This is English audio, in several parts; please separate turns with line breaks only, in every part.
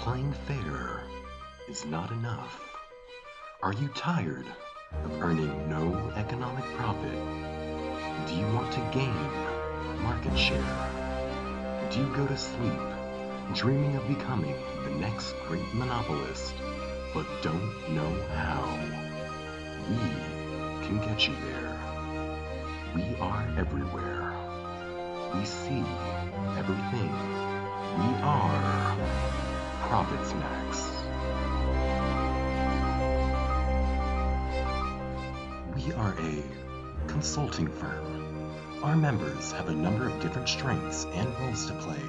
playing fair is not enough? Are you tired of earning no economic profit? Do you want to gain market share? Do you go to sleep dreaming of becoming the next great monopolist, but don't know how? We can get you there. We are everywhere. We see everything. We are ProfitsMax. We are a consulting firm. Our members have a number of different strengths and roles to play,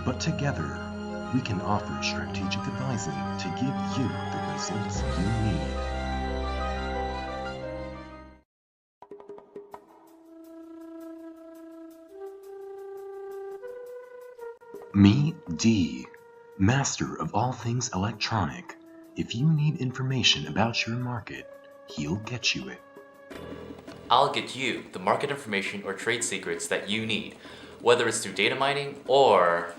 but together we can offer strategic advising to give you the results you need. Meet D, master of all things electronic. If you need information about your market, he'll get you it.
I'll get you the market information or trade secrets that you need, whether it's through data mining or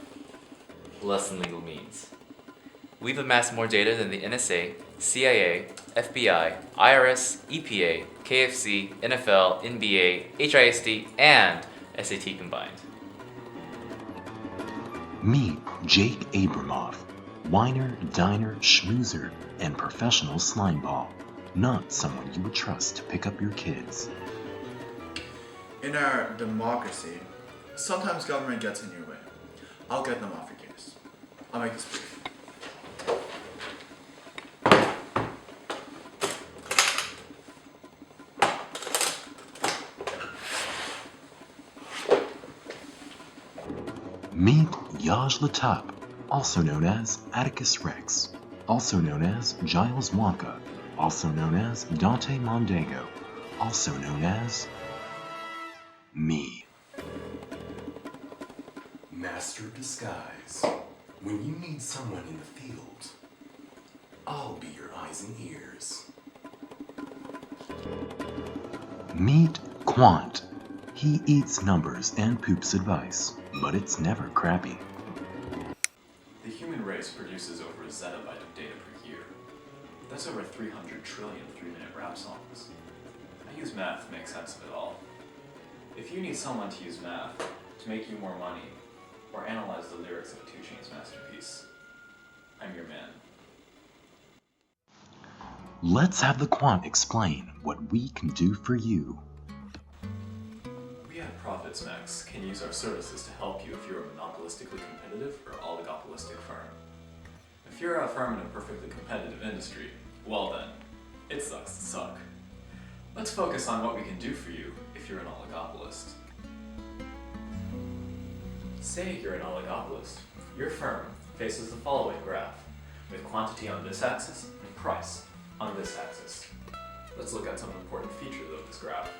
less than legal means. We've amassed more data than the NSA, CIA, FBI, IRS, EPA, KFC, NFL, NBA, HISD, and SAT combined.
Meet Jake Abramoff, whiner, diner, schmoozer, and professional slimeball. Not someone you would trust to pick up your kids.
In our democracy, sometimes government gets in your way. I'll get them off your case. I'll make this brief.
Meet Yaj Latap, also known as Atticus Rex, also known as Giles Wonka, also known as Dante Mondego, also known as me. Master of Disguise. When you need someone in the field, I'll be your eyes and ears. Meet Quant. He eats numbers and poops advice, but it's never crappy.
The human race produces over a zettabyte of data per year. That's over 300 trillion 3-minute rap songs. I use math to make sense of it all. If you need someone to use math to make you more money, or analyze the lyrics of a 2 Chainz masterpiece, I'm your man.
Let's have the Quant explain what we can do for you.
We at ProfitsMax can use our services to help you if you're a monopolistically competitive or oligopolistic firm. If you're a firm in a perfectly competitive industry, well then, it sucks to suck. Let's focus on what we can do for you if you're an oligopolist. Say you're an oligopolist. Your firm faces the following graph, with quantity on this axis and price on this axis. Let's look at some important features of this graph.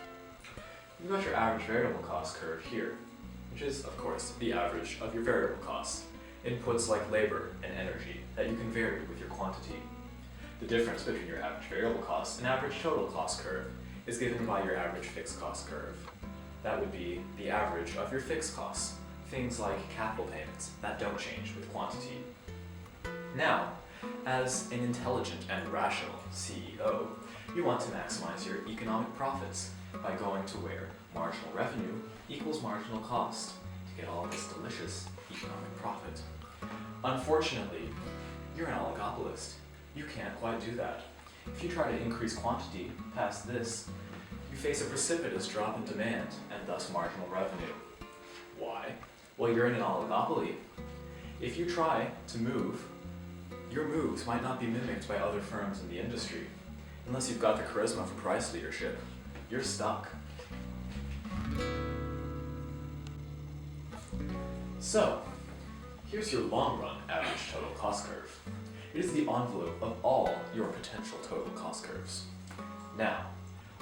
You've got your average variable cost curve here, which is, of course, the average of your variable costs, inputs like labor and energy that you can vary with your quantity. The difference between your average variable cost and average total cost curve is given by your average fixed cost curve. That would be the average of your fixed costs, things like capital payments that don't change with quantity. Now, as an intelligent and rational CEO, you want to maximize your economic profits by going to where marginal revenue equals marginal cost to get all of this delicious economic profit. Unfortunately, you're an oligopolist. You can't quite do that. If you try to increase quantity past this, you face a precipitous drop in demand and thus marginal revenue. Why? Well, you're in an oligopoly. If you try to move, your moves might not be mimicked by other firms in the industry. Unless you've got the charisma for price leadership, you're stuck. So, here's your long-run average total cost curve. It is the envelope of all your potential total cost curves. Now,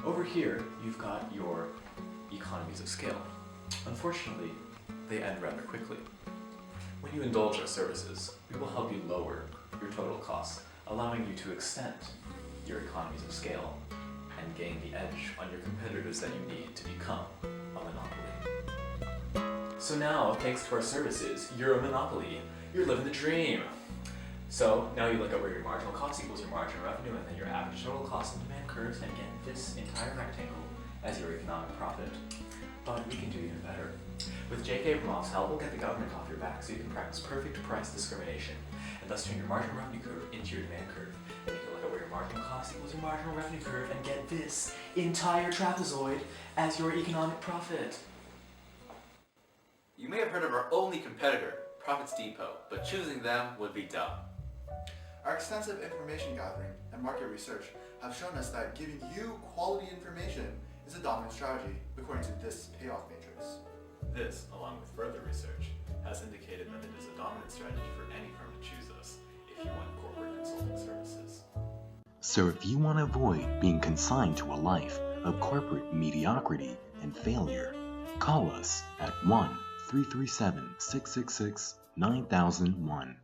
over here, you've got your economies of scale. Unfortunately, they end rather quickly. When you indulge our services, we will help you lower your total costs, allowing you to extend your economies of scale and gain the edge on your competitors that you need to become a monopoly. So now, thanks to our services, you're a monopoly. You're living the dream. So now you look at where your marginal cost equals your marginal revenue and then your average total cost and demand curves and get this entire rectangle as your economic profit. But we can do even better. With J.K. Abramov's help, we'll get the government off your back so you can practice perfect price discrimination and thus turn your marginal revenue curve into your demand curve. And you can look at where your marginal cost equals your marginal revenue curve and get this entire trapezoid as your economic profit.
You may have heard of our only competitor, Profits Depot, but choosing them would be dumb.
Our extensive information gathering and market research have shown us that giving you quality information is a dominant strategy according to this payoff matrix.
This, along with further research, has indicated that it is a dominant strategy for any firm to choose us if you want corporate consulting services.
So if you want to avoid being consigned to a life of corporate mediocrity and failure, call us at 1-337-666-9001.